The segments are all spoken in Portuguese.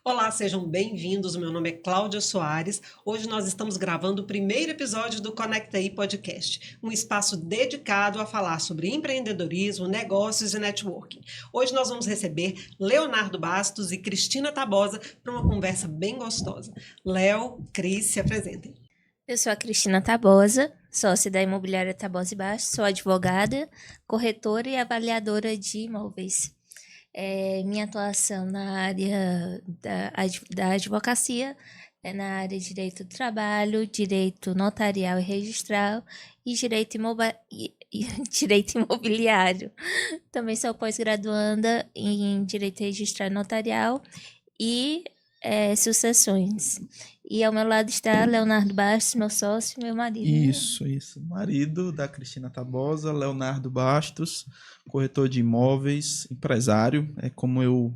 Olá, sejam bem-vindos. Meu nome é Cláudia Soares. Hoje nós estamos gravando o primeiro episódio do Conecta aí Podcast, um espaço dedicado a falar sobre empreendedorismo, negócios e networking. Hoje nós vamos receber Leonardo Bastos e Cristina Tabosa para uma conversa bem gostosa. Léo, Cris, se apresentem. Eu sou a Cristina Tabosa, sócia da Imobiliária Tabosa e Bastos, sou advogada, corretora e avaliadora de imóveis. Minha atuação na área da advocacia é na área de direito do trabalho, direito notarial e registral e direito imobiliário. Também sou pós-graduanda em direito registral e notarial e sucessões. E ao meu lado está Leonardo Bastos, meu sócio e meu marido. Isso. Marido da Cristina Tabosa, Leonardo Bastos, corretor de imóveis, empresário. É como eu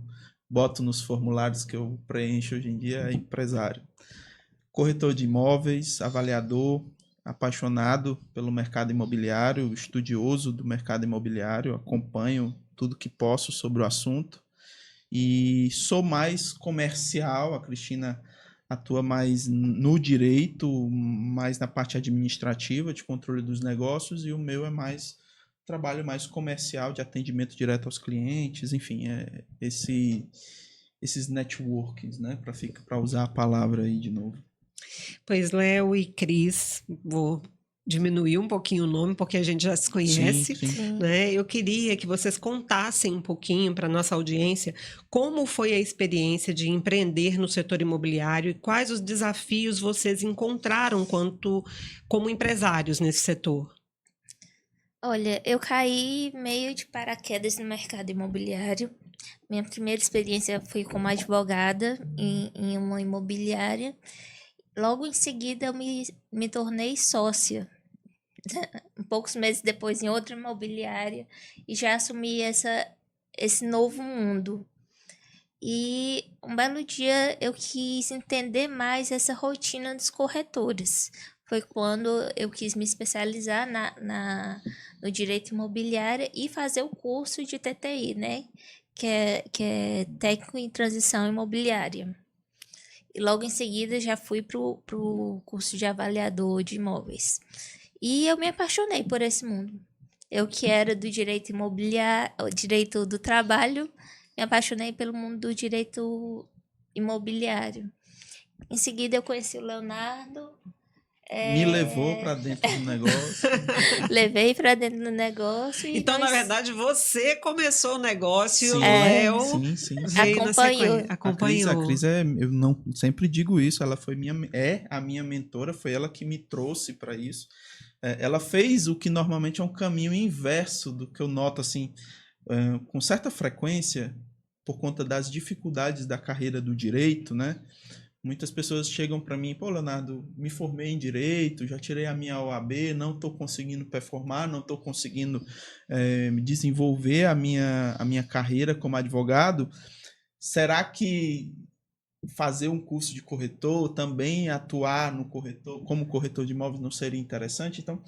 boto nos formulários que eu preencho hoje em dia, é empresário. Corretor de imóveis, avaliador, apaixonado pelo mercado imobiliário, estudioso do mercado imobiliário, acompanho tudo que posso sobre o assunto. E sou mais comercial, a Cristina atua mais no direito, mais na parte administrativa de controle dos negócios, e o meu é mais trabalho mais comercial, de atendimento direto aos clientes, enfim, esses networkings, né, para usar a palavra aí de novo. Pois, Léo e Cris, vou diminuir um pouquinho o nome, porque a gente já se conhece, Sim. né? Eu queria que vocês contassem um pouquinho para a nossa audiência como foi a experiência de empreender no setor imobiliário e quais os desafios vocês encontraram como empresários nesse setor. Olha, eu caí meio de paraquedas no mercado imobiliário. Minha primeira experiência foi como advogada em uma imobiliária. Logo em seguida, eu me tornei sócia. Poucos meses depois, em outra imobiliária, e já assumi esse novo mundo. E um belo dia eu quis entender mais essa rotina dos corretores. Foi quando eu quis me especializar no direito imobiliário e fazer o curso de TTI, né? Que é Técnico em Transição Imobiliária. E logo em seguida já fui pro curso de avaliador de imóveis. E eu me apaixonei por esse mundo. Eu que era do direito imobiliário, direito do trabalho, me apaixonei pelo mundo do direito imobiliário. Em seguida eu conheci o Leonardo. Me levou para dentro do negócio. Levei para dentro do negócio. Então, na verdade, você começou o negócio, Sim, o Léo sim. veio na sequência. A Cris eu não sempre digo isso, ela foi a minha mentora, foi ela que me trouxe para isso. Ela fez o que normalmente é um caminho inverso do que eu noto, assim, com certa frequência, por conta das dificuldades da carreira do direito, né? Muitas pessoas chegam para mim, pô, Leonardo, me formei em direito, já tirei a minha OAB, não estou conseguindo performar, não estou conseguindo desenvolver a minha carreira como advogado. Será que fazer um curso de corretor, também atuar no corretor, como corretor de imóveis, não seria interessante? Então,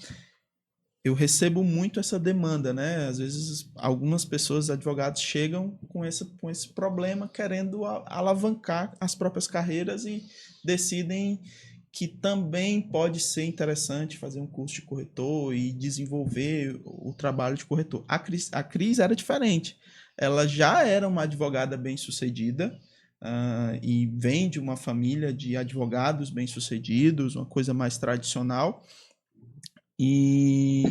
eu recebo muito essa demanda, né? Às vezes, algumas pessoas, advogados, chegam com esse problema, querendo alavancar as próprias carreiras e decidem que também pode ser interessante fazer um curso de corretor e desenvolver o trabalho de corretor. A Cris era diferente. Ela já era uma advogada bem-sucedida, e vem de uma família de advogados bem-sucedidos, uma coisa mais tradicional. E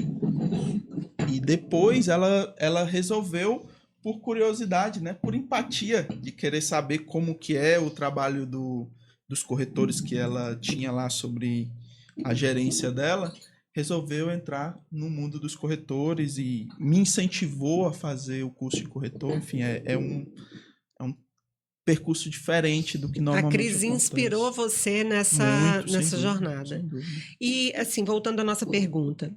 depois ela resolveu, por curiosidade, né, por empatia, de querer saber como que é o trabalho dos corretores que ela tinha lá sobre a gerência dela, resolveu entrar no mundo dos corretores e me incentivou a fazer o curso de corretor. Enfim, é um percurso diferente do que normalmente A Cris inspirou você nessa jornada. E, assim, voltando à nossa pergunta,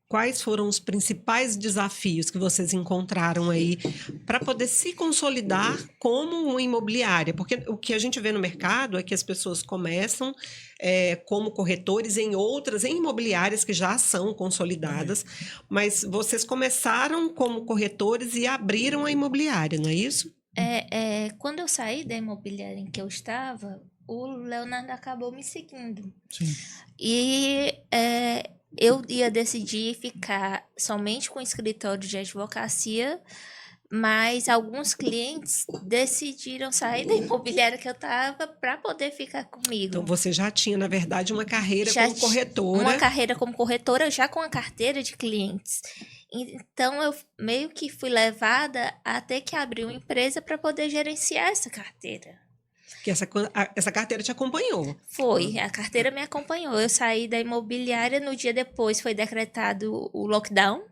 quais foram os principais desafios que vocês encontraram aí para poder se consolidar como uma imobiliária? Porque o que a gente vê no mercado é que as pessoas começam como corretores em imobiliárias que já são consolidadas, mas vocês começaram como corretores e abriram a imobiliária, não é isso? Quando eu saí da imobiliária em que eu estava, o Leonardo acabou me seguindo. Sim. E eu ia decidir ficar somente com o escritório de advocacia, mas alguns clientes decidiram sair da imobiliária que eu estava para poder ficar comigo. Então, você já tinha, na verdade, uma carreira como corretora. Uma carreira como corretora, já com a carteira de clientes. Então, eu meio que fui levada a ter que abrir uma empresa para poder gerenciar essa carteira. Que essa carteira te acompanhou. Foi, a carteira me acompanhou. Eu saí da imobiliária, no dia depois foi decretado o lockdown.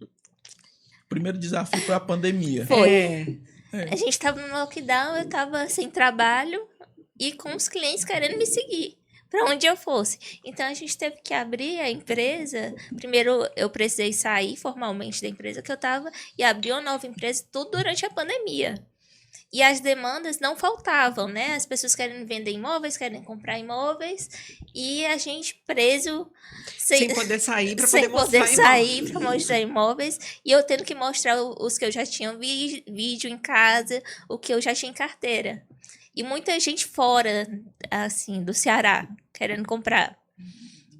O primeiro desafio foi a pandemia. Foi. A gente estava no lockdown, eu estava sem trabalho e com os clientes querendo me seguir para onde eu fosse. Então, a gente teve que abrir a empresa. Primeiro, eu precisei sair formalmente da empresa que eu estava e abrir uma nova empresa, tudo durante a pandemia. E as demandas não faltavam, né? As pessoas querem vender imóveis, querem comprar imóveis, e a gente preso sem poder sair para poder mostrar imóveis, e eu tendo que mostrar os que eu já tinha vídeo em casa, o que eu já tinha em carteira. E muita gente fora, assim, do Ceará, querendo comprar.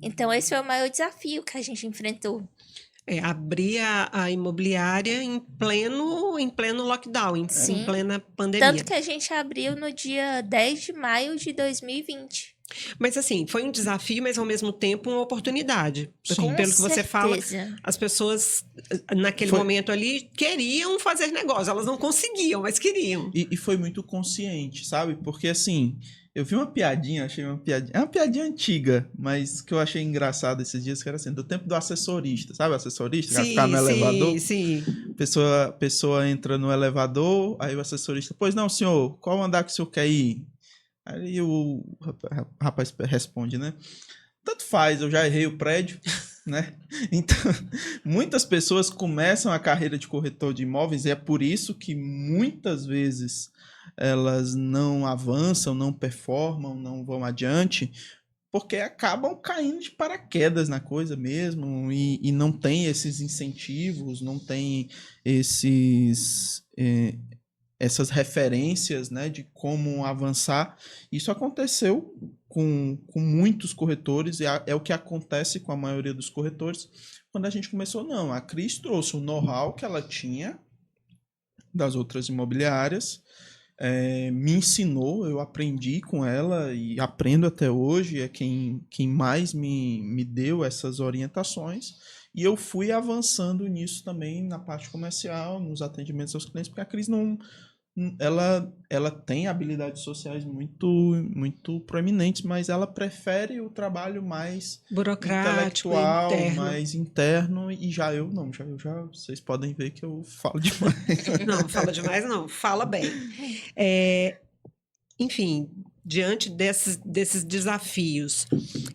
Então, esse foi o maior desafio que a gente enfrentou. Abrir a imobiliária em pleno lockdown, em plena pandemia. Tanto que a gente abriu no dia 10 de maio de 2020. Mas assim, foi um desafio, mas ao mesmo tempo uma oportunidade. Com pelo que você fala, certeza. as pessoas naquele momento ali queriam fazer negócio, elas não conseguiam, mas queriam. E foi muito consciente, sabe? Porque assim, eu vi uma piadinha, achei uma piadinha. É uma piadinha antiga, mas que eu achei engraçado esses dias, que era assim, do tempo do assessorista, sabe? O assessorista, que ficar no elevador. Sim. Pessoa entra no elevador, aí o assessorista, pois não, senhor, qual andar que o senhor quer ir? Aí o rapaz responde, né? Tanto faz, eu já errei o prédio, né? Então, muitas pessoas começam a carreira de corretor de imóveis e é por isso que muitas vezes elas não avançam, não performam, não vão adiante, porque acabam caindo de paraquedas na coisa mesmo e não tem esses incentivos, não tem essas referências, né, de como avançar. Isso aconteceu com muitos corretores e é o que acontece com a maioria dos corretores. Quando a gente começou, não. A Cris trouxe o know-how que ela tinha das outras imobiliárias, me ensinou, eu aprendi com ela e aprendo até hoje, é quem mais me deu essas orientações. E eu fui avançando nisso também na parte comercial, nos atendimentos aos clientes, porque a Cris ela tem habilidades sociais muito, muito proeminentes, mas ela prefere o trabalho mais burocrático, intelectual, mais interno, e já vocês podem ver que eu falo demais. Não, fala demais não, fala bem. Enfim, diante desses desafios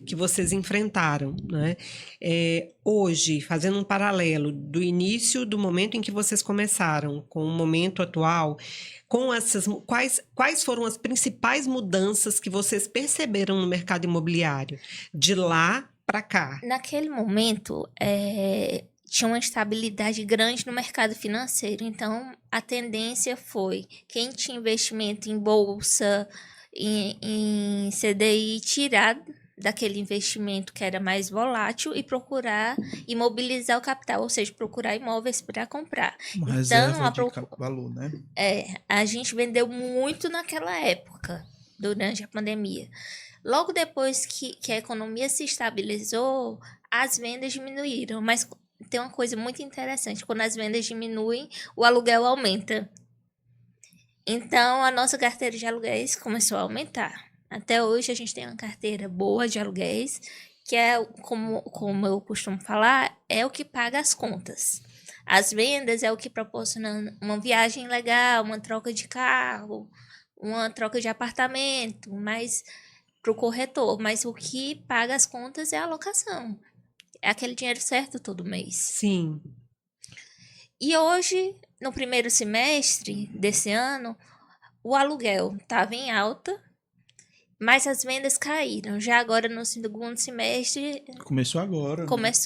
que vocês enfrentaram, né? Hoje, fazendo um paralelo do início do momento em que vocês começaram com o momento atual, quais foram as principais mudanças que vocês perceberam no mercado imobiliário de lá para cá? Naquele momento, tinha uma estabilidade grande no mercado financeiro, então a tendência foi quem tinha investimento em bolsa, em CDI, tirar daquele investimento que era mais volátil e procurar imobilizar o capital, ou seja, procurar imóveis para comprar. Uma reserva de valor, né? A gente vendeu muito naquela época, durante a pandemia. Logo depois que a economia se estabilizou, as vendas diminuíram, mas tem uma coisa muito interessante, quando as vendas diminuem, o aluguel aumenta. Então, a nossa carteira de aluguéis começou a aumentar. Até hoje, a gente tem uma carteira boa de aluguéis, que é, como eu costumo falar, é o que paga as contas. As vendas é o que proporciona uma viagem legal, uma troca de carro, uma troca de apartamento, mas para o corretor. Mas o que paga as contas é a locação. É aquele dinheiro certo todo mês. Sim. E hoje, no primeiro semestre desse ano, o aluguel estava em alta, mas as vendas caíram. Já agora, no segundo semestre... Começou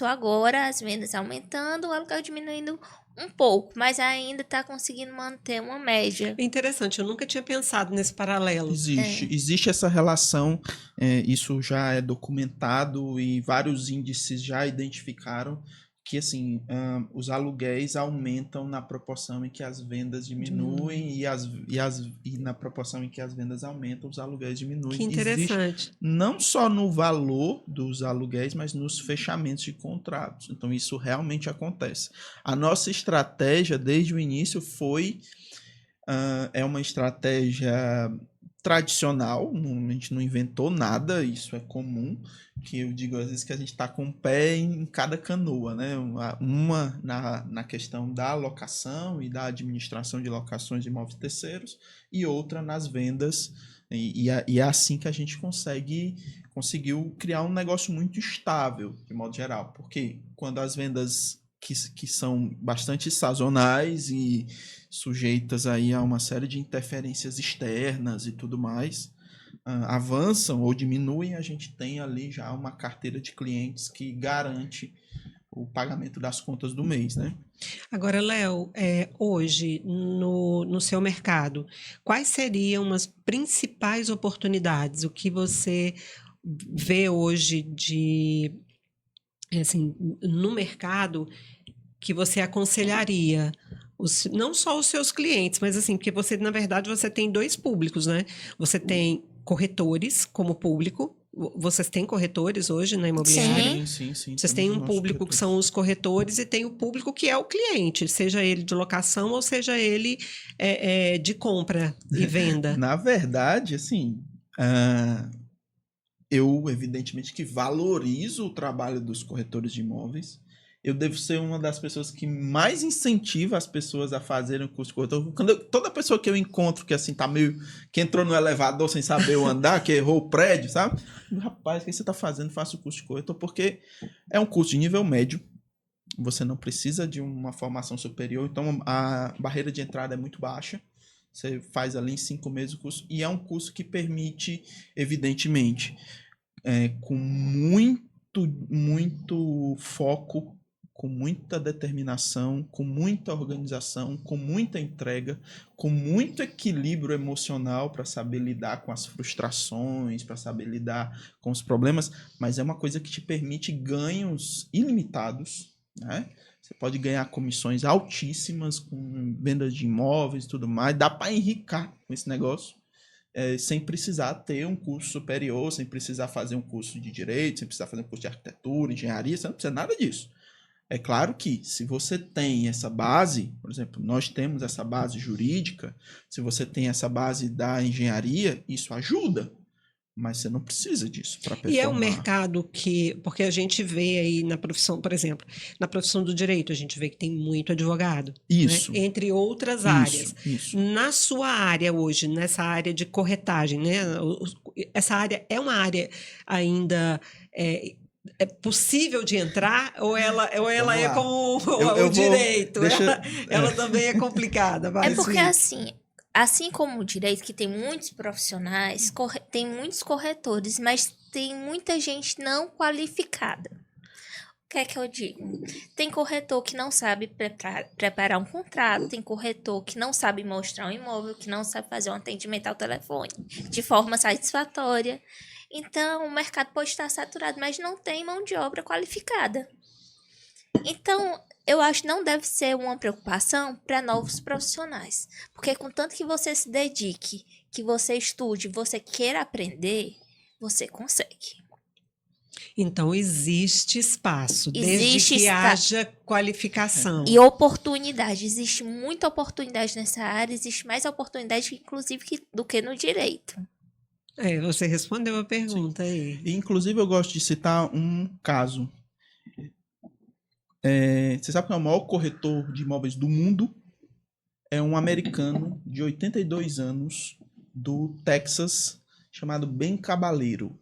agora, as vendas aumentando, o aluguel diminuindo um pouco, mas ainda está conseguindo manter uma média. Interessante, eu nunca tinha pensado nesse paralelo. Existe essa relação, isso já é documentado e vários índices já identificaram que assim, os aluguéis aumentam na proporção em que as vendas diminuem e na proporção em que as vendas aumentam, os aluguéis diminuem. Que interessante. Existe não só no valor dos aluguéis, mas nos fechamentos de contratos. Então, isso realmente acontece. A nossa estratégia, desde o início, é uma estratégia tradicional, a gente não inventou nada, isso é comum, que eu digo às vezes que a gente está com um pé em cada canoa, né? Uma na questão da locação e da administração de locações de imóveis terceiros e outra nas vendas, e é assim que a gente conseguiu criar um negócio muito estável, de modo geral, porque quando as vendas que são bastante sazonais e sujeitas aí a uma série de interferências externas e tudo mais, avançam ou diminuem, a gente tem ali já uma carteira de clientes que garante o pagamento das contas do mês, né? Agora, Léo, hoje no seu mercado, quais seriam as principais oportunidades? O que você vê hoje assim, no mercado que você aconselharia? Não só os seus clientes, mas assim, porque você, na verdade, você tem dois públicos, né? Você tem corretores como público. Vocês têm corretores hoje na imobiliária? Sim. Vocês têm um público que são os corretores e tem o público que é o cliente, seja ele de locação ou seja ele de compra e venda. Na verdade, assim, eu evidentemente que valorizo o trabalho dos corretores de imóveis. Eu devo ser uma das pessoas que mais incentiva as pessoas a fazerem o curso de corretor. Toda pessoa que eu encontro que assim tá meio... que entrou no elevador sem saber andar, que errou o prédio, sabe? Rapaz, o que você tá fazendo? Faça o curso de corretor, porque é um curso de nível médio. Você não precisa de uma formação superior, então a barreira de entrada é muito baixa. Você faz ali em 5 meses o curso. E é um curso que permite, evidentemente, com muito foco, com muita determinação, com muita organização, com muita entrega, com muito equilíbrio emocional para saber lidar com as frustrações, para saber lidar com os problemas, mas é uma coisa que te permite ganhos ilimitados, né? Você pode ganhar comissões altíssimas com vendas de imóveis e tudo mais, dá para enricar com esse negócio. Sem precisar ter um curso superior, sem precisar fazer um curso de direito, sem precisar fazer um curso de arquitetura, engenharia, você não precisa nada disso. É claro que se você tem essa base, por exemplo, nós temos essa base jurídica, se você tem essa base da engenharia, isso ajuda, mas você não precisa disso para performar. E é um mercado porque a gente vê aí na profissão, por exemplo, na profissão do direito, a gente vê que tem muito advogado. Isso. Né? Entre outras áreas. Isso. Na sua área hoje, nessa área de corretagem, né? Essa área é uma área ainda... É possível de entrar ou ela é como o direito? Ela também é complicada. É porque assim como o direito, que tem muitos profissionais, tem muitos corretores, mas tem muita gente não qualificada. O que é que eu digo? Tem corretor que não sabe preparar um contrato, tem corretor que não sabe mostrar um imóvel, que não sabe fazer um atendimento ao telefone de forma satisfatória. Então, o mercado pode estar saturado, mas não tem mão de obra qualificada. Então, eu acho que não deve ser uma preocupação para novos profissionais. Porque contanto que você se dedique, que você estude, você queira aprender, você consegue. Então, existe espaço, desde que haja qualificação. E oportunidade. Existe muita oportunidade nessa área, existe mais oportunidade, inclusive, do que no direito. Você respondeu a pergunta. Sim. Aí. E, inclusive, eu gosto de citar um caso. Você sabe que é o maior corretor de imóveis do mundo? É um americano de 82 anos do Texas, chamado Ben Caballero.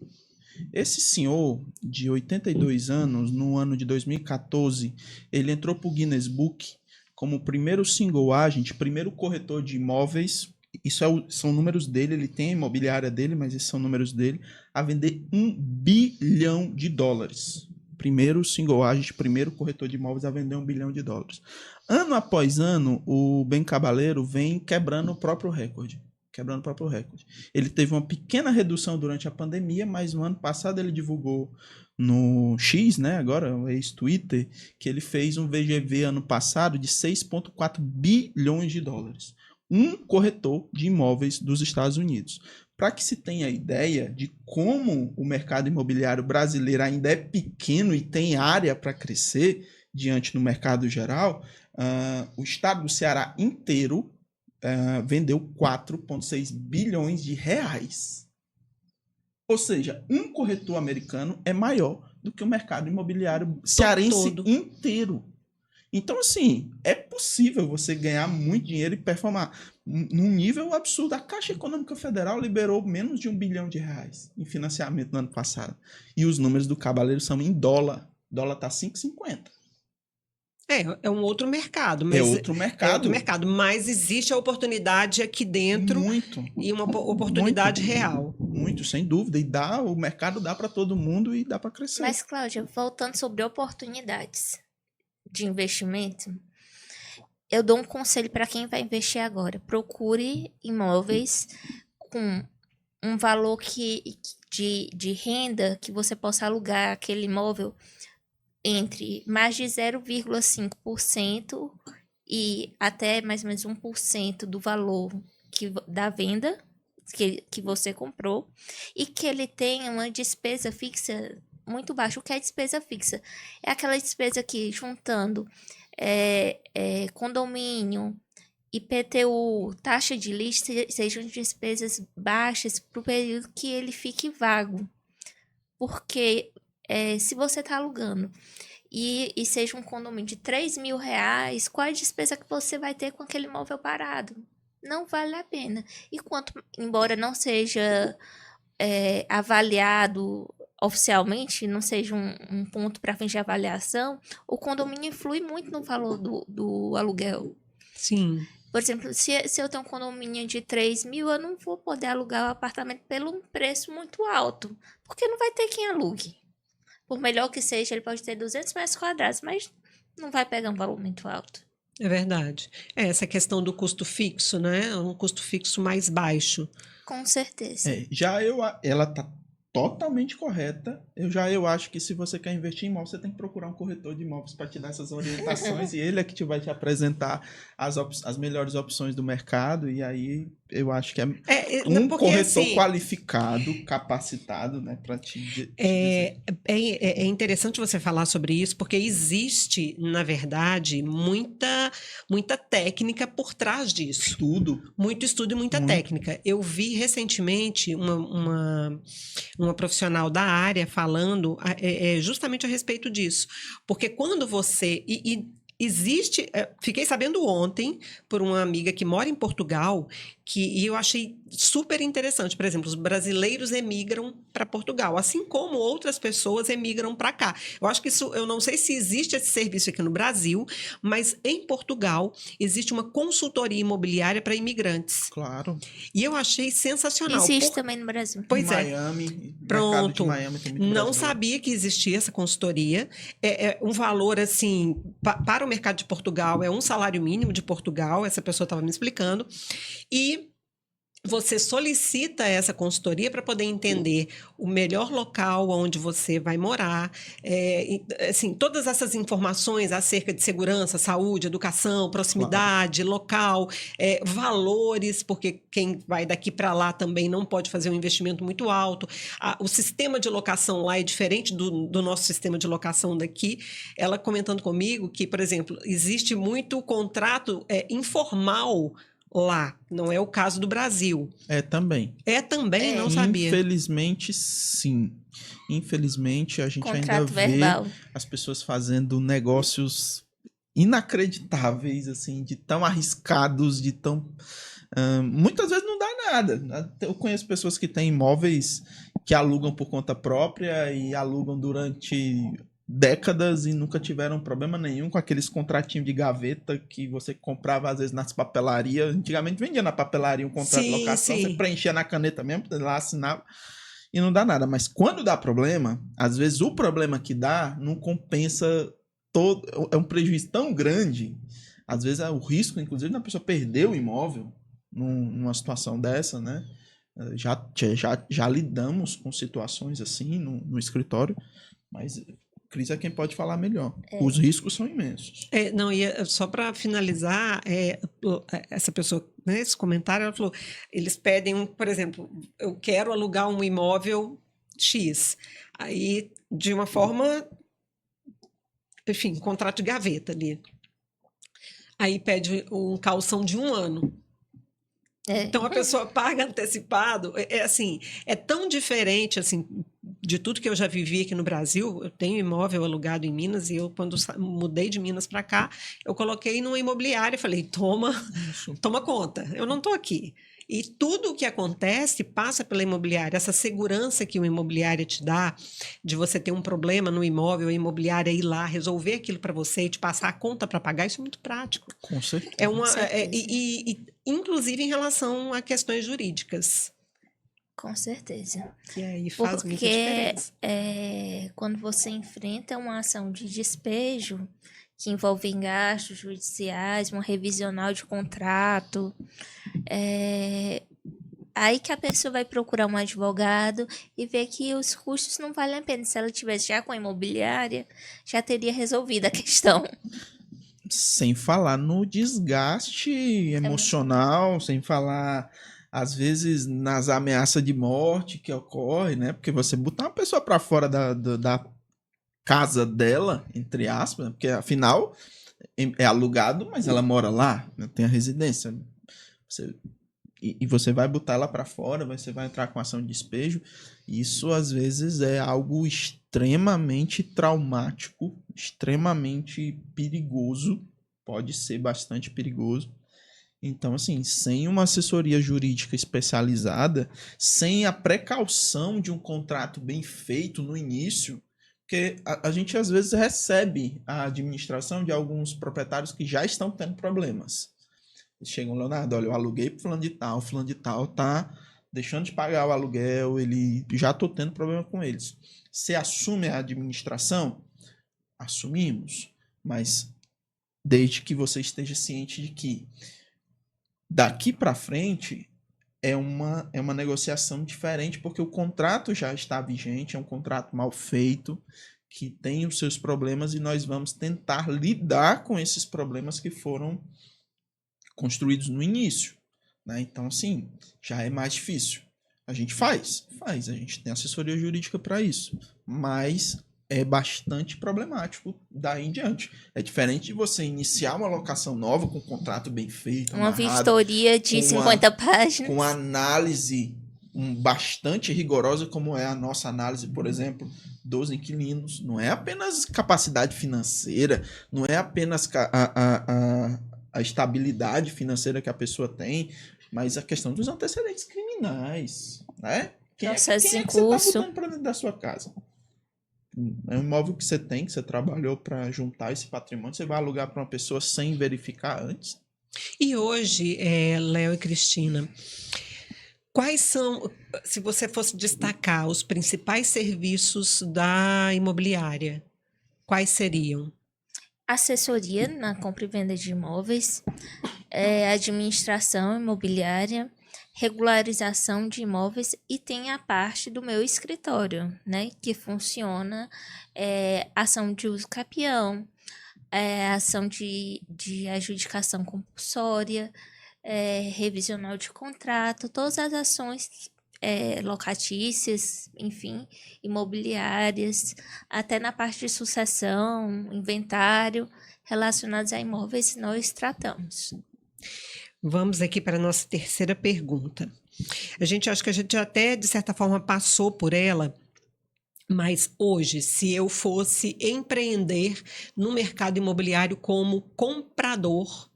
Esse senhor de 82 anos, no ano de 2014, ele entrou para o Guinness Book como o primeiro single agent, primeiro corretor de imóveis. Isso são números dele, ele tem a imobiliária dele, mas esses são números dele, a vender $1 bilhão. Primeiro single agent, primeiro corretor de imóveis a vender $1 bilhão. ano após ano, o Ben Cabaleiro vem quebrando o próprio recorde. Ele teve uma pequena redução durante a pandemia, mas no ano passado ele divulgou no X, né, agora o ex-Twitter, que ele fez um VGV ano passado de 6,4 bilhões de dólares. Um corretor de imóveis dos Estados Unidos. Para que se tenha ideia de como o mercado imobiliário brasileiro ainda é pequeno e tem área para crescer diante do mercado geral, o estado do Ceará inteiro vendeu 4,6 bilhões de reais. Ou seja, um corretor americano é maior do que o mercado imobiliário cearense inteiro. Então, assim, é possível você ganhar muito dinheiro e performar num nível absurdo. A Caixa Econômica Federal liberou menos de R$1 bilhão em financiamento no ano passado. E os números do Cabaleiro são em dólar. O dólar está 5,50. É um outro mercado. É outro mercado, mas existe a oportunidade aqui dentro. Muito. E uma oportunidade muito, real. Muito, sem dúvida. E o mercado dá para todo mundo e dá para crescer. Mas, Cláudia, voltando sobre oportunidades de investimento, eu dou um conselho para quem vai investir agora. Procure imóveis com um valor de renda que você possa alugar aquele imóvel entre mais de 0,5% e até mais ou menos 1% do valor da venda que você comprou, e que ele tenha uma despesa fixa muito baixa. O que é despesa fixa? É aquela despesa que, juntando condomínio, IPTU, taxa de lista, sejam despesas baixas para o período que ele fique vago. Porque se você está alugando e seja um condomínio de R$3.000, qual é a despesa que você vai ter com aquele imóvel parado? Não vale a pena. E embora não seja avaliado oficialmente, não seja um ponto para fins de avaliação, o condomínio influi muito no valor do aluguel. Sim. Por exemplo, se eu tenho um condomínio de 3.000, eu não vou poder alugar o apartamento pelo preço muito alto, porque não vai ter quem alugue. Por melhor que seja, ele pode ter 200 metros quadrados, mas não vai pegar um valor muito alto. É verdade. Essa questão do custo fixo, né? Um custo fixo mais baixo. Com certeza. Ela tá totalmente correta. Eu acho que se você quer investir em imóveis, você tem que procurar um corretor de imóveis para te dar essas orientações e ele é que vai te apresentar as melhores opções do mercado, e aí eu acho que corretor assim, qualificado, capacitado, né, para te dizer. É interessante você falar sobre isso, porque existe, na verdade, muita técnica por trás disso. Muito estudo e muita técnica. Eu vi recentemente uma profissional da área falando justamente a respeito disso. Porque quando você... existe... Fiquei sabendo ontem por uma amiga que mora em Portugal, e eu achei super interessante. Por exemplo, os brasileiros emigram para Portugal, assim como outras pessoas emigram para cá. Eu acho que isso... Eu não sei se existe esse serviço aqui no Brasil, mas em Portugal existe uma consultoria imobiliária para imigrantes. Claro. E eu achei sensacional. Existe também no Brasil. Pois Miami, pronto. De Miami tem muito não sabia que existia essa consultoria. É um valor, assim, para o mercado de Portugal, é um salário mínimo de Portugal, essa pessoa estava me explicando. E você solicita essa consultoria para poder entender o melhor local onde você vai morar, assim, todas essas informações acerca de segurança, saúde, educação, proximidade, local, valores, porque quem vai daqui para lá também não pode fazer um investimento muito alto. O sistema de locação lá é diferente do nosso sistema de locação daqui. Ela comentando comigo que, por exemplo, existe muito contrato informal lá, não é o caso do Brasil. Também. Não sabia. Infelizmente, sim. Infelizmente, a gente contrato ainda verbal. vê as pessoas fazendo negócios inacreditáveis, assim, de tão arriscados, de tão... muitas vezes não dá nada. Eu conheço pessoas que têm imóveis que alugam por conta própria e alugam durante décadas e nunca tiveram problema nenhum com aqueles contratinhos de gaveta que você comprava às vezes nas papelarias. Antigamente vendia na papelaria um contrato de locação, você preenchia na caneta mesmo, lá assinava e não dá nada. Mas quando dá problema, às vezes o problema que dá não compensa todo, é um prejuízo tão grande. Às vezes o risco, inclusive, da pessoa perder o imóvel numa situação dessa, né? Já lidamos com situações assim no escritório, mas Cris é quem pode falar melhor. Os riscos são imensos. Não, só para finalizar, essa pessoa, né, esse comentário, ela falou, eles pedem, por exemplo, eu quero alugar um imóvel X, aí de uma forma, enfim, contrato de gaveta ali. Aí pede um calção de 1 ano. Então a pessoa paga antecipado, assim, é tão diferente assim de tudo que eu já vivi aqui no Brasil. Eu tenho imóvel alugado em Minas e eu, quando mudei de Minas para cá, eu coloquei numa imobiliária e falei, toma conta, eu não estou aqui. E tudo o que acontece passa pela imobiliária. Essa segurança que uma imobiliária te dá, de você ter um problema no imóvel, a imobiliária ir lá, resolver aquilo para você e te passar a conta para pagar, isso é muito prático. Com certeza. Inclusive em relação a questões jurídicas. Com certeza. E aí faz muita diferença. Quando você enfrenta uma ação de despejo, que envolve gastos judiciais, uma revisional de contrato, aí que a pessoa vai procurar um advogado e ver que os custos não valem a pena. Se ela tivesse já com a imobiliária, já teria resolvido a questão. Sem falar no desgaste emocional, sem falar, às vezes, nas ameaças de morte que ocorre, né? Porque você botar uma pessoa para fora da casa dela, entre aspas, porque afinal é alugado, mas ela mora lá, né? Tem a residência. E você vai botar ela para fora, você vai entrar com ação de despejo. Isso, às vezes, é algo extremamente traumático, extremamente perigoso. Pode ser bastante perigoso. Então, assim, sem uma assessoria jurídica especializada, sem a precaução de um contrato bem feito no início, porque a gente, às vezes, recebe a administração de alguns proprietários que já estão tendo problemas. Chegam, Leonardo, olha, eu aluguei pro fulano de tal tá deixando de pagar o aluguel, ele já tô tendo problema com eles. Você assume a administração? Assumimos, mas desde que você esteja ciente de que daqui para frente é uma negociação diferente, porque o contrato já está vigente, é um contrato mal feito, que tem os seus problemas e nós vamos tentar lidar com esses problemas que foram construídos no início, né? Então, assim, já é mais difícil. A gente faz, a gente tem assessoria jurídica para isso, mas é bastante problemático daí em diante. É diferente de você iniciar uma locação nova com um contrato bem feito, uma amarrado, vistoria de 50 páginas. com análise bastante rigorosa, como é a nossa análise, por exemplo, dos inquilinos. Não é apenas capacidade financeira, não é apenas a estabilidade financeira que a pessoa tem, mas a questão dos antecedentes criminais, né? Quem é que você está botando para dentro da sua casa? É um imóvel que você tem, que você trabalhou para juntar esse patrimônio, você vai alugar para uma pessoa sem verificar antes? E hoje, Léo e Cristina, quais são, se você fosse destacar os principais serviços da imobiliária, quais seriam? Assessoria na compra e venda de imóveis, administração imobiliária, regularização de imóveis e tem a parte do meu escritório, né, que funciona ação de uso capião, ação de adjudicação compulsória, revisional de contrato, todas as ações locatícias, enfim, imobiliárias, até na parte de sucessão, inventário, relacionados a imóveis, nós tratamos. Vamos aqui para a nossa terceira pergunta. Acho que a gente até, de certa forma, passou por ela, mas hoje, se eu fosse empreender no mercado imobiliário como comprador,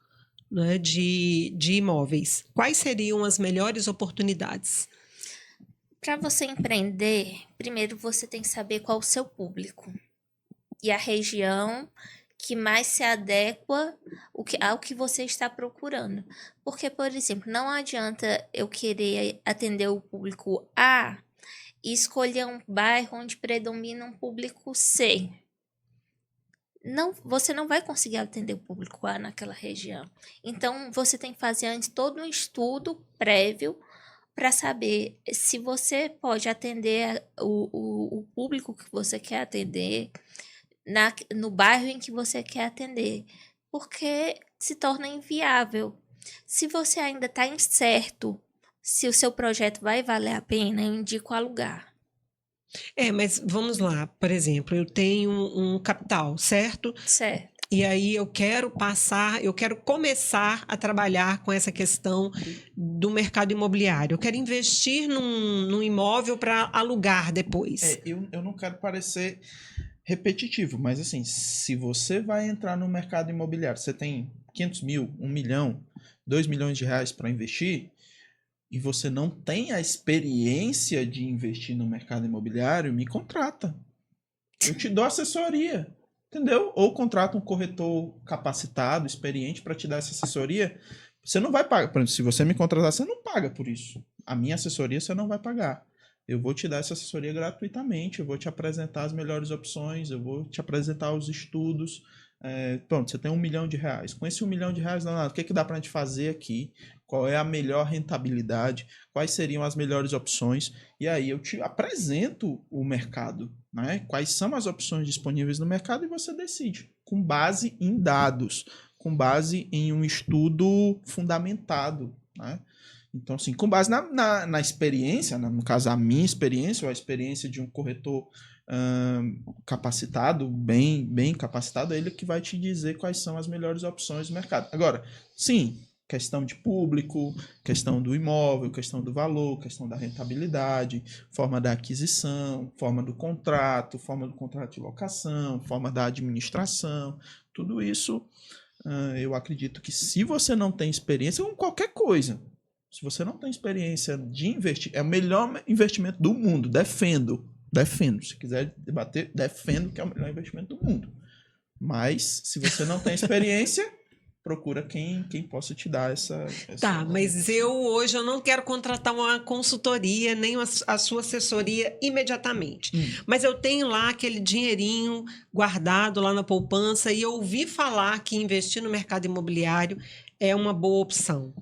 né, de imóveis, quais seriam as melhores oportunidades? Para você empreender, primeiro você tem que saber qual o seu público e a região que mais se adequa ao que você está procurando. Porque, por exemplo, não adianta eu querer atender o público A e escolher um bairro onde predomina um público C. você não vai conseguir atender o público A naquela região. Então, você tem que fazer antes todo um estudo prévio para saber se você pode atender o público que você quer atender no bairro em que você quer atender, porque se torna inviável. Se você ainda está incerto se o seu projeto vai valer a pena, eu indico alugar. Mas vamos lá, por exemplo, eu tenho um capital, certo? Certo. E aí eu quero começar a trabalhar com essa questão do mercado imobiliário. Eu quero investir num imóvel para alugar depois. Eu não quero parecer repetitivo, mas assim, se você vai entrar no mercado imobiliário, você tem 500 mil, 1 milhão, 2 milhões de reais para investir, e você não tem a experiência de investir no mercado imobiliário, me contrata. Eu te dou assessoria, entendeu? Ou contrata um corretor capacitado, experiente para te dar essa assessoria. Você não vai pagar. Por exemplo, se você me contratar, você não paga por isso. A minha assessoria você não vai pagar. Eu vou te dar essa assessoria gratuitamente, eu vou te apresentar as melhores opções, eu vou te apresentar os estudos. Pronto, você tem R$1 milhão. Com esse R$1 milhão, o que dá para a gente fazer aqui? Qual é a melhor rentabilidade? Quais seriam as melhores opções? E aí eu te apresento o mercado, né? Quais são as opções disponíveis no mercado e você decide, com base em dados, com base em um estudo fundamentado, né? Então, assim, com base na experiência, no caso, a minha experiência ou a experiência de um corretor capacitado, bem capacitado, é ele que vai te dizer quais são as melhores opções do mercado. Agora, sim, questão de público, questão do imóvel, questão do valor, questão da rentabilidade, forma da aquisição, forma do contrato de locação, forma da administração, tudo isso eu acredito que se você não tem experiência com qualquer coisa, se você não tem experiência de investir, é o melhor investimento do mundo. Defendo. Se quiser debater, defendo que é o melhor investimento do mundo. Mas, se você não tem experiência, procura quem possa te dar essa... Tá, mas hoje eu não quero contratar uma consultoria, nem a sua assessoria imediatamente. Mas eu tenho lá aquele dinheirinho guardado lá na poupança e eu ouvi falar que investir no mercado imobiliário é uma boa opção.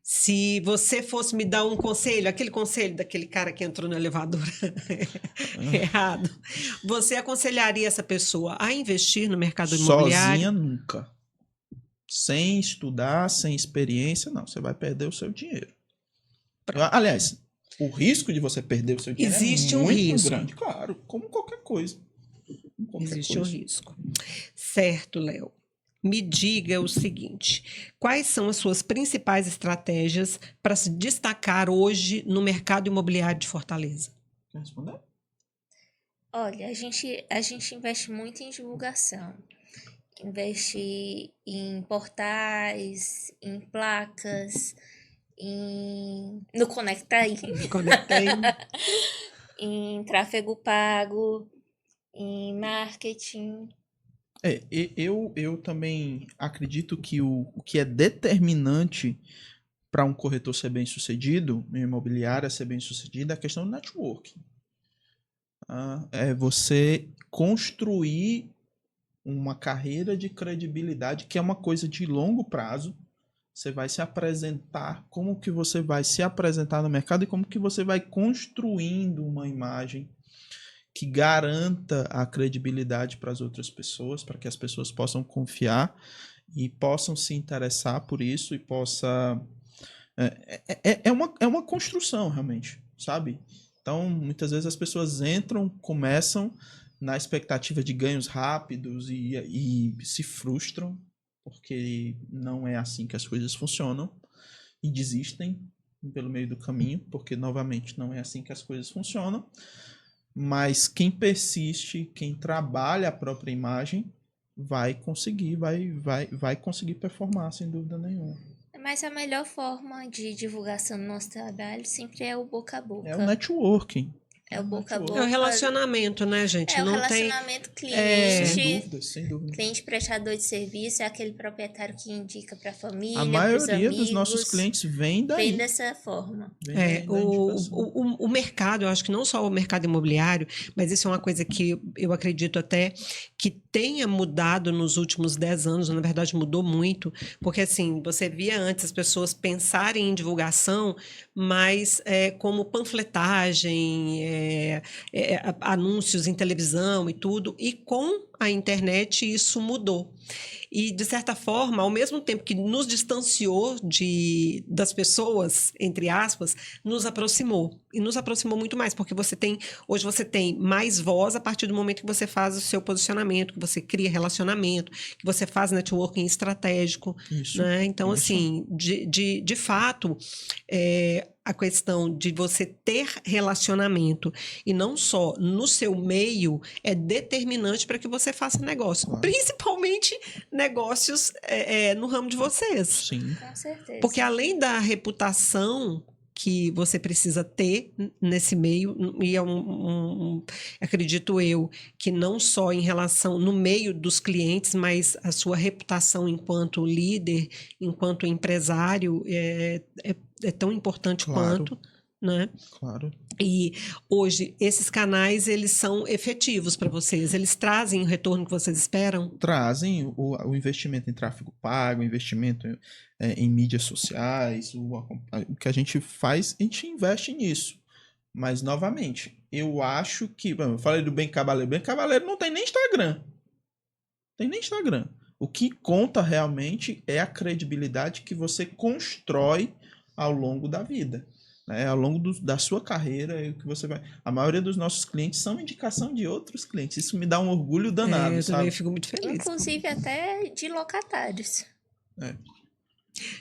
Se você fosse me dar um conselho, aquele conselho daquele cara que entrou no elevador errado, você aconselharia essa pessoa a investir no mercado imobiliário? Sozinha nunca. Sem estudar, sem experiência, não. Você vai perder o seu dinheiro. Aliás, o risco de você perder o seu dinheiro existe é muito um risco grande. Claro, como qualquer coisa. Existe um risco. Certo, Léo. Me diga o seguinte: quais são as suas principais estratégias para se destacar hoje no mercado imobiliário de Fortaleza? Quer responder? Olha, a gente investe muito em divulgação. Investe em portais, em placas, no Conectaí. Em tráfego pago, em marketing. Eu também acredito que o que é determinante para um corretor ser bem sucedido, uma imobiliária ser bem sucedida, é a questão do networking. É você construir uma carreira de credibilidade, que é uma coisa de longo prazo. Você vai se apresentar, como que você vai se apresentar no mercado e como que você vai construindo uma imagem que garanta a credibilidade para as outras pessoas, para que as pessoas possam confiar e possam se interessar por isso e possa... É uma construção, realmente, sabe? Então, muitas vezes as pessoas começam na expectativa de ganhos rápidos e se frustram, porque não é assim que as coisas funcionam, e desistem pelo meio do caminho, porque, novamente, não é assim que as coisas funcionam. Mas quem persiste, quem trabalha a própria imagem, vai conseguir performar, sem dúvida nenhuma. Mas a melhor forma de divulgação do nosso trabalho sempre é o boca a boca. É o networking. É o boca a boca. É o relacionamento, né, gente? É o não relacionamento tem... cliente. Sem dúvida. Cliente prestador de serviço é aquele proprietário que indica para a família, A maioria dos nossos clientes vem daí. Vem dessa forma. O mercado, eu acho que não só o mercado imobiliário, mas isso é uma coisa que eu acredito até que tenha mudado nos últimos 10 anos, na verdade mudou muito, porque assim, você via antes as pessoas pensarem em divulgação, mas como panfletagem, anúncios em televisão e tudo, e com a internet isso mudou. E, de certa forma, ao mesmo tempo que nos distanciou das pessoas, entre aspas, nos aproximou. E nos aproximou muito mais, porque hoje você tem mais voz a partir do momento que você faz o seu posicionamento, que você cria relacionamento, que você faz networking estratégico. Isso, né? Então, isso. assim, de fato, a questão de você ter relacionamento e não só no seu meio é determinante para que você faça negócio. Claro. Principalmente negócios no ramo de vocês. Sim. Com certeza. Porque além da reputação que você precisa ter nesse meio, e acredito eu, que não só em relação no meio dos clientes, mas a sua reputação enquanto líder, enquanto empresário, é tão importante quanto, né? Claro. E hoje, esses canais, eles são efetivos para vocês? Eles trazem o retorno que vocês esperam? Trazem o investimento em tráfego pago, o investimento em mídias sociais, o que a gente faz, a gente investe nisso. Mas, novamente, eu acho que... Eu falei do Bem Cabaleiro. Bem Cabaleiro não tem nem Instagram. O que conta realmente é a credibilidade que você constrói ao longo da vida. Ao longo da sua carreira, que você vai... A maioria dos nossos clientes são indicação de outros clientes. Isso me dá um orgulho danado, eu sabe? também fico muito feliz. Inclusive até de locatários.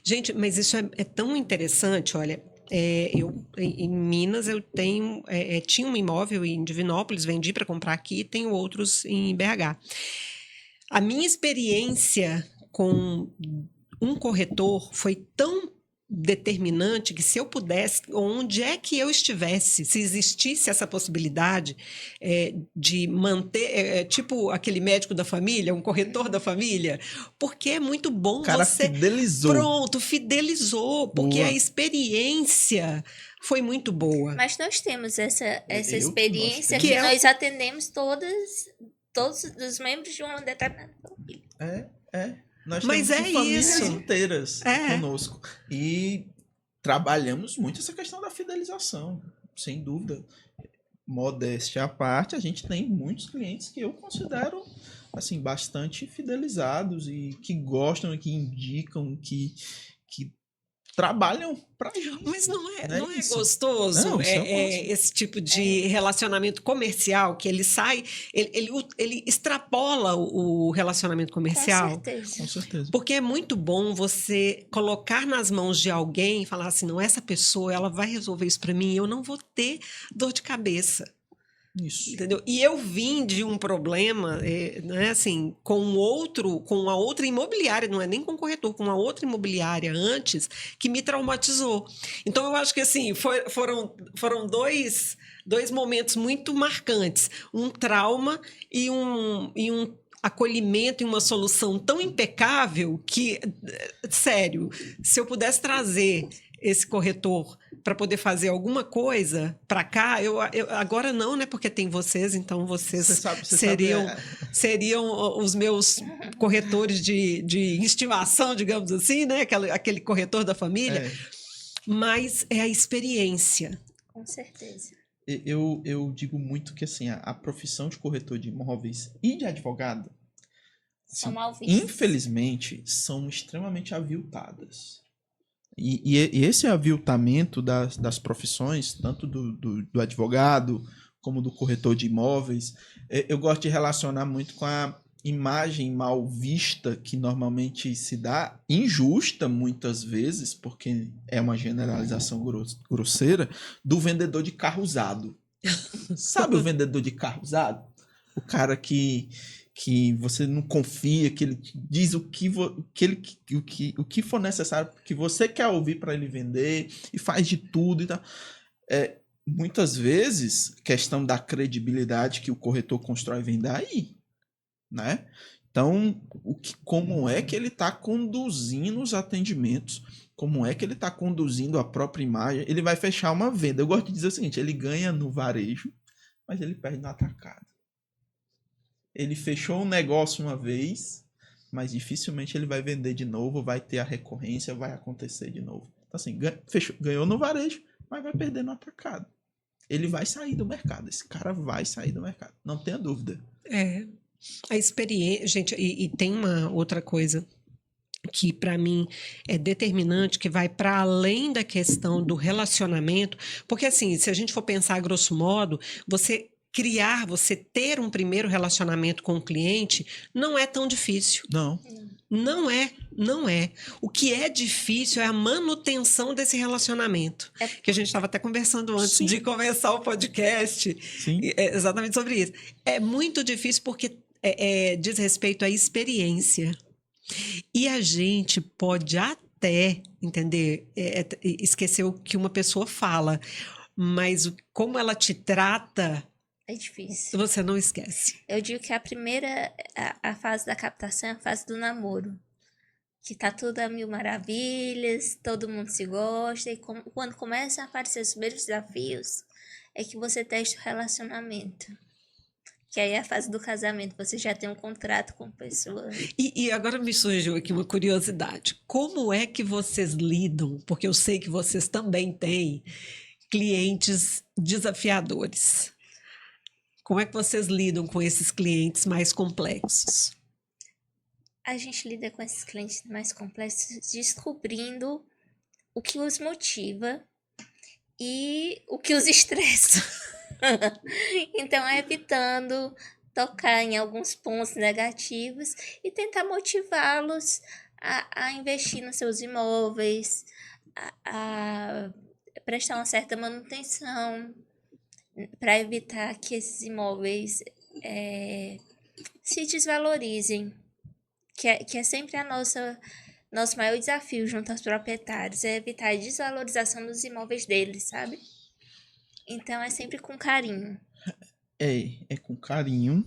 Gente, mas isso é tão interessante, olha... eu em Minas eu tinha um imóvel em Divinópolis, vendi para comprar aqui, e tenho outros em BH. A minha experiência com um corretor foi tão determinante que se eu pudesse, onde é que eu estivesse, se existisse essa possibilidade de manter, tipo aquele médico da família, um corretor da família, porque é muito bom você... fidelizou. Pronto, fidelizou, porque a experiência foi muito boa. Mas nós temos essa experiência que nós atendemos todos os membros de uma determinada família. Nós Mas temos famílias isso. inteiras conosco. E trabalhamos muito essa questão da fidelização, sem dúvida. Modéstia à parte, a gente tem muitos clientes que eu considero assim, bastante fidelizados e que gostam, que indicam, que trabalham pra gente. Mas não é gostoso esse tipo de relacionamento comercial que ele sai, ele extrapola o relacionamento comercial. Com certeza. Porque é muito bom você colocar nas mãos de alguém e falar assim, não, essa pessoa ela vai resolver isso para mim, eu não vou ter dor de cabeça. Isso. Entendeu? E eu vim de um problema, né, assim, com a outra imobiliária, não é nem com o corretor, com uma outra imobiliária antes, que me traumatizou. Então, eu acho que assim, foram dois momentos muito marcantes. Um trauma e um acolhimento e uma solução tão impecável que, sério, se eu pudesse trazer esse corretor para poder fazer alguma coisa para cá, eu agora não, né? Porque tem vocês, então vocês seriam os meus corretores de estimação, digamos assim, né? Aquele corretor da família. Mas é a experiência. Com certeza. Eu digo muito que assim, a profissão de corretor de imóveis e de advogado, são mal vistas. Infelizmente, são extremamente aviltadas. E esse aviltamento das profissões, tanto do advogado como do corretor de imóveis, eu gosto de relacionar muito com a imagem mal vista que normalmente se dá, injusta muitas vezes, porque é uma generalização grosseira, do vendedor de carro usado. Sabe o vendedor de carro usado? O cara que você não confia, que ele diz o que for necessário, que você quer ouvir para ele vender, e faz de tudo e tal. muitas vezes, questão da credibilidade que o corretor constrói vem daí, né? Então, como é que ele está conduzindo os atendimentos, como é que ele está conduzindo a própria imagem, ele vai fechar uma venda. Eu gosto de dizer o seguinte, ele ganha no varejo, mas ele perde no atacado. Ele fechou um negócio uma vez, mas dificilmente ele vai vender de novo, vai ter a recorrência, vai acontecer de novo. Então, assim, ganhou no varejo, mas vai perder no atacado. Ele vai sair do mercado. Esse cara vai sair do mercado. Não tenha dúvida. A experiência... Gente, e tem uma outra coisa que para mim é determinante, que vai para além da questão do relacionamento, porque assim, se a gente for pensar a grosso modo, você ter um primeiro relacionamento com o cliente não é tão difícil. Não. Não é. O que é difícil é a manutenção desse relacionamento. Que a gente estava até conversando antes de começar o podcast. Sim. Exatamente sobre isso. É muito difícil porque diz respeito à experiência. E a gente pode até, entender, esquecer o que uma pessoa fala, mas como ela te trata... É difícil. Você não esquece. Eu digo que a fase da captação é a fase do namoro. Que tá tudo a mil maravilhas, todo mundo se gosta. E quando começam a aparecer os primeiros desafios, é que você testa o relacionamento. Que aí é a fase do casamento, você já tem um contrato com a pessoa. E agora me surgiu aqui uma curiosidade. Como é que vocês lidam? Porque eu sei que vocês também têm clientes desafiadores. Como é que vocês lidam com esses clientes mais complexos? A gente lida com esses clientes mais complexos descobrindo o que os motiva e o que os estressa. Então, evitando tocar em alguns pontos negativos e tentar motivá-los a investir nos seus imóveis, a prestar uma certa manutenção, para evitar que esses imóveis se desvalorizem, que é sempre nosso maior desafio junto aos proprietários, é evitar a desvalorização dos imóveis deles, sabe? Então, é sempre com carinho. É com carinho,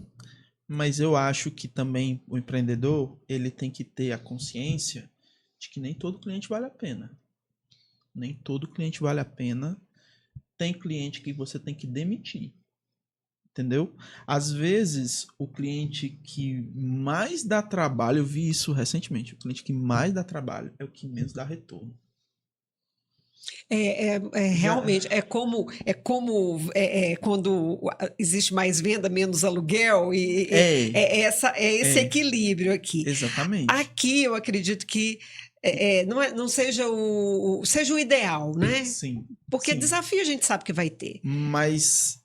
mas eu acho que também o empreendedor, ele tem que ter a consciência de que nem todo cliente vale a pena. Nem todo cliente vale a pena. Tem cliente que você tem que demitir, entendeu? Às vezes, o cliente que mais dá trabalho, eu vi isso recentemente, o cliente que mais dá trabalho é o que menos dá retorno. Realmente, é como quando existe mais venda, menos aluguel, esse equilíbrio aqui. Exatamente. Aqui eu acredito que não seja seja o ideal, né? Sim. Porque desafio a gente sabe que vai ter. Mas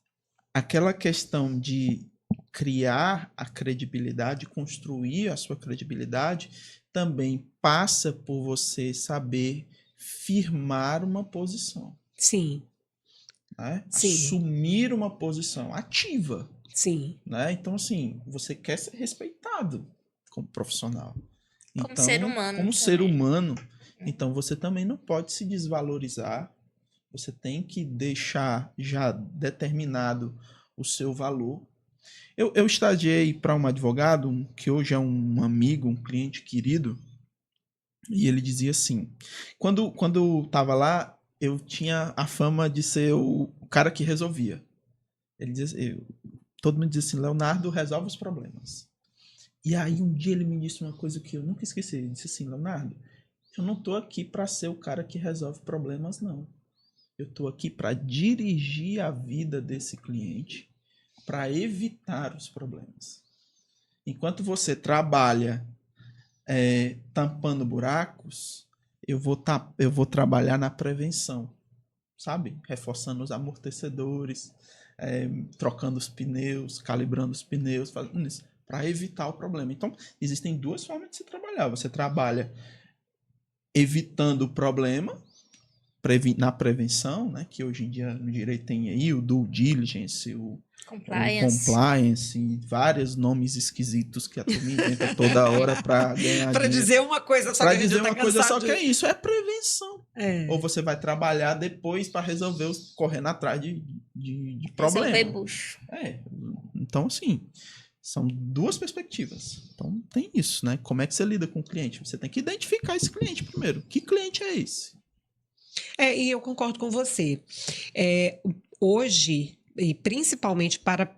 aquela questão de criar a credibilidade, construir a sua credibilidade, também passa por você saber firmar uma posição. Sim. Né? Sim. Assumir uma posição ativa. Sim. Né? Então, assim, você quer ser respeitado como profissional. Como ser humano. Como ser humano. Então, você também não pode se desvalorizar. Você tem que deixar já determinado o seu valor. Eu estagiei para um advogado, que hoje é um amigo, um cliente querido, e ele dizia assim, quando eu estava lá, eu tinha a fama de ser o cara que resolvia. Ele dizia, todo mundo dizia assim, Leonardo resolve os problemas. E aí um dia ele me disse uma coisa que eu nunca esqueci. Ele disse assim, Leonardo, eu não estou aqui para ser o cara que resolve problemas, não. Eu estou aqui para dirigir a vida desse cliente, para evitar os problemas. Enquanto você trabalha tampando buracos, eu vou trabalhar na prevenção, sabe? Reforçando os amortecedores, trocando os pneus, calibrando os pneus, fazendo isso, para evitar o problema. Então, existem duas formas de se trabalhar. Você trabalha evitando o problema, na prevenção, né, que hoje em dia no direito tem aí o due diligence, o compliance e vários nomes esquisitos que a turma inventa toda hora para ganhar para dizer uma coisa só, que a gente dizer uma coisa só que é de... isso, é prevenção. Ou você vai trabalhar depois para resolver, correndo atrás de problema. Resolver bucho. Então, assim, são duas perspectivas. Então, tem isso, né? Como é que você lida com o cliente? Você tem que identificar esse cliente primeiro. Que cliente é esse? E eu concordo com você. Hoje, e principalmente para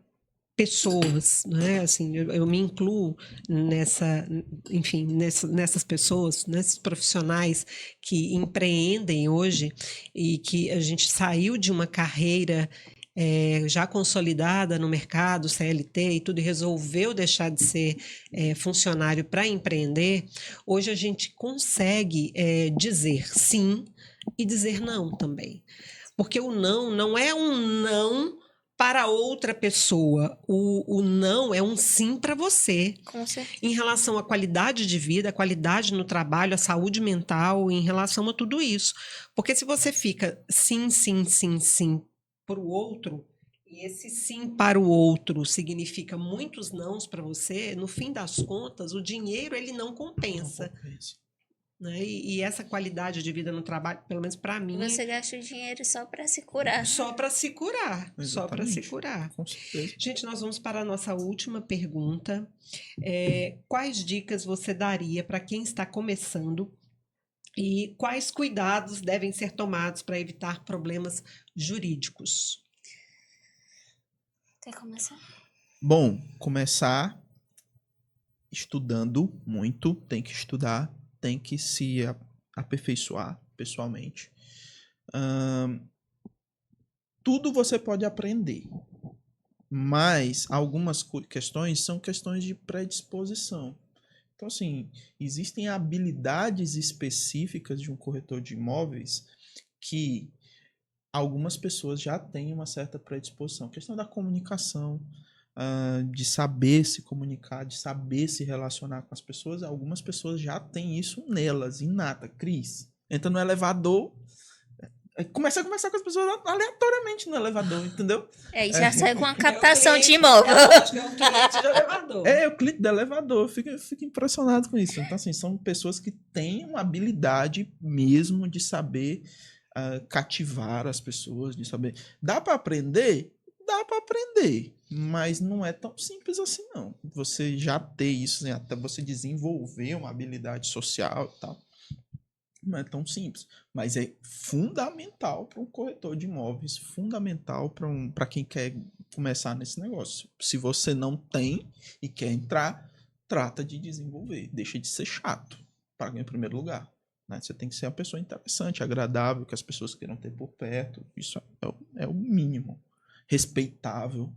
pessoas, né? Assim, eu me incluo nessas pessoas, nesses profissionais que empreendem hoje e que a gente saiu de uma carreira já consolidada no mercado, CLT e tudo, e resolveu deixar de ser funcionário para empreender. Hoje a gente consegue dizer sim e dizer não também. Porque o não é um não para outra pessoa. O não é um sim para você. Com certeza. Em relação à qualidade de vida, a qualidade no trabalho, a saúde mental, em relação a tudo isso. Porque se você fica sim, sim, sim, sim para o outro, e esse sim para o outro significa muitos nãos para você, no fim das contas, o dinheiro ele não compensa. Né? E essa qualidade de vida no trabalho, pelo menos para mim... Você gasta o dinheiro só para se curar. Só para se curar. Exatamente. Só para se curar. Com certeza. Gente, nós vamos para a nossa última pergunta. Quais dicas você daria para quem está começando e quais cuidados devem ser tomados para evitar problemas jurídicos? Quer começar? Bom, começar estudando muito, tem que estudar, tem que se aperfeiçoar pessoalmente. Tudo você pode aprender, mas algumas questões são questões de predisposição. Então, assim, existem habilidades específicas de um corretor de imóveis que algumas pessoas já têm uma certa predisposição. A questão da comunicação, de saber se comunicar, de saber se relacionar com as pessoas, algumas pessoas já têm isso nelas, inata. Cris, entra no elevador, começa a conversar com as pessoas aleatoriamente no elevador, entendeu? E já sai com uma captação de imóvel. Acho que é um cliente de elevador. O cliente do elevador, eu fico impressionado com isso. Então, assim, são pessoas que têm uma habilidade mesmo de saber cativar as pessoas, de saber... Dá para aprender? Dá para aprender, mas não é tão simples assim, não. Você já ter isso, né? Até você desenvolver uma habilidade social e tal, não é tão simples, mas é fundamental para um corretor de imóveis, fundamental para quem quer começar nesse negócio. Se você não tem e quer entrar, trata de desenvolver, deixa de ser chato, em primeiro lugar. Né? Você tem que ser uma pessoa interessante, agradável, que as pessoas queiram ter por perto, isso é o mínimo. Respeitável,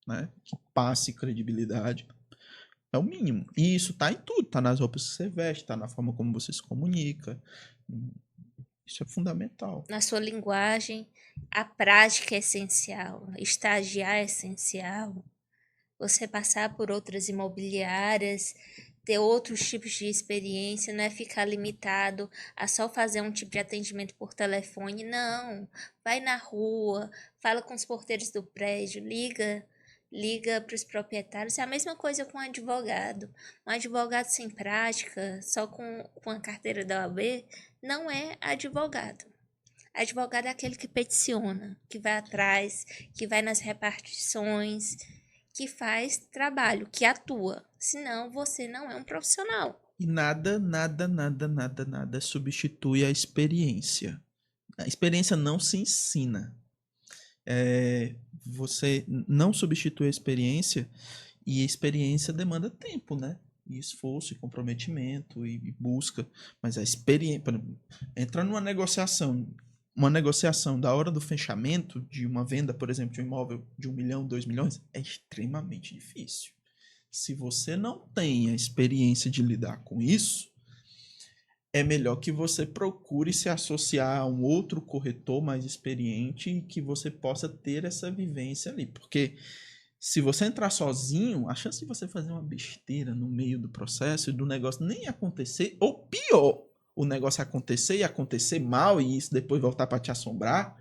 né? Que passe credibilidade. É o mínimo. E isso tá em tudo. Tá nas roupas que você veste, tá na forma como você se comunica. Isso é fundamental. Na sua linguagem, a prática é essencial. Estagiar é essencial. Você passar por outras imobiliárias, ter outros tipos de experiência, não é ficar limitado a só fazer um tipo de atendimento por telefone, não. Vai na rua, fala com os porteiros do prédio, liga para os proprietários. É a mesma coisa com um advogado. Um advogado sem prática, só com a carteira da OAB, não é advogado. Advogado é aquele que peticiona, que vai atrás, que vai nas repartições, que faz trabalho, que atua. Senão, você não é um profissional. E nada substitui a experiência. A experiência não se ensina. Você não substitui a experiência, e a experiência demanda tempo, né? E esforço, e comprometimento, e busca. Mas a experiência... Entrar numa negociação... Uma negociação da hora do fechamento de uma venda, por exemplo, de um imóvel de 1 milhão, 2 milhões, é extremamente difícil. Se você não tem a experiência de lidar com isso, é melhor que você procure se associar a um outro corretor mais experiente e que você possa ter essa vivência ali. Porque se você entrar sozinho, a chance de você fazer uma besteira no meio do processo e do negócio nem acontecer, ou pior, o negócio acontecer e acontecer mal e isso depois voltar para te assombrar,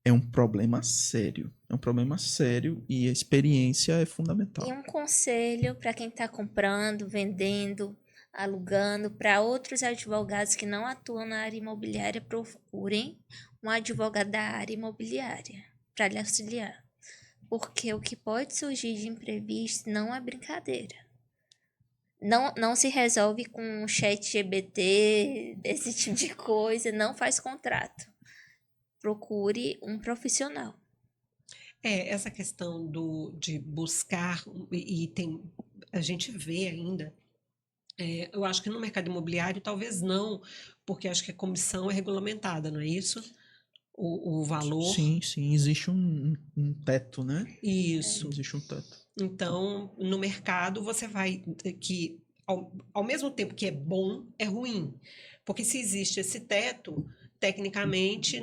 é um problema sério. É um problema sério e a experiência é fundamental. E um conselho para quem está comprando, vendendo, alugando, para outros advogados que não atuam na área imobiliária, procurem um advogado da área imobiliária para lhe auxiliar. Porque o que pode surgir de imprevisto não é brincadeira. Não se resolve com um chat GBT, esse tipo de coisa, não faz contrato. Procure um profissional. Essa questão de buscar, e a gente vê ainda, eu acho que no mercado imobiliário talvez não, porque acho que a comissão é regulamentada, não é isso? O valor. Sim, existe um teto, né? Isso. Existe um teto. Então, no mercado, você vai que ao mesmo tempo que é bom, é ruim. Porque se existe esse teto, tecnicamente,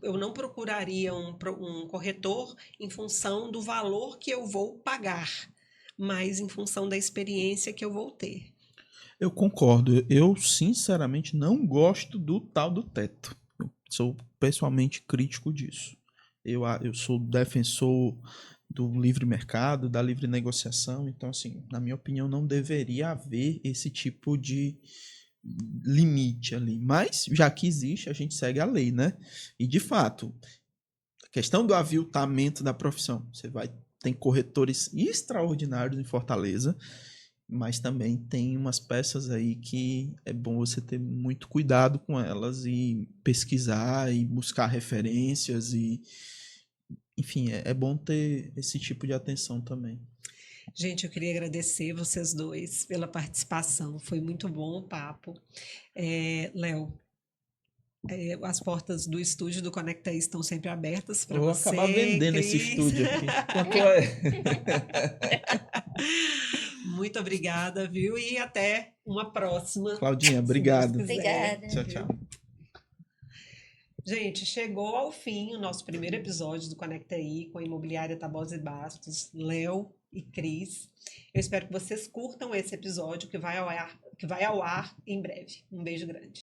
eu não procuraria um corretor em função do valor que eu vou pagar, mas em função da experiência que eu vou ter. Eu concordo. Eu, sinceramente, não gosto do tal do teto. Eu sou pessoalmente crítico disso. Eu sou defensor do livre mercado, da livre negociação. Então, assim, na minha opinião, não deveria haver esse tipo de limite ali. Mas, já que existe, a gente segue a lei, né? E, de fato, a questão do aviltamento da profissão. Tem corretores extraordinários em Fortaleza, mas também tem umas peças aí que é bom você ter muito cuidado com elas e pesquisar e buscar referências e enfim, é bom ter esse tipo de atenção também. Gente, eu queria agradecer vocês dois pela participação. Foi muito bom o papo. Léo, as portas do estúdio do Conecta Aí estão sempre abertas para você. Vou acabar vendendo Cris. esse estúdio aqui. Quanto é? Muito obrigada, viu? E até uma próxima. Claudinha, obrigado. Obrigada. Tchau, tchau. Gente, chegou ao fim o nosso primeiro episódio do Conecta Aí com a Imobiliária Tabosa e Bastos, Léo e Cris. Eu espero que vocês curtam esse episódio que vai ao ar em breve. Um beijo grande.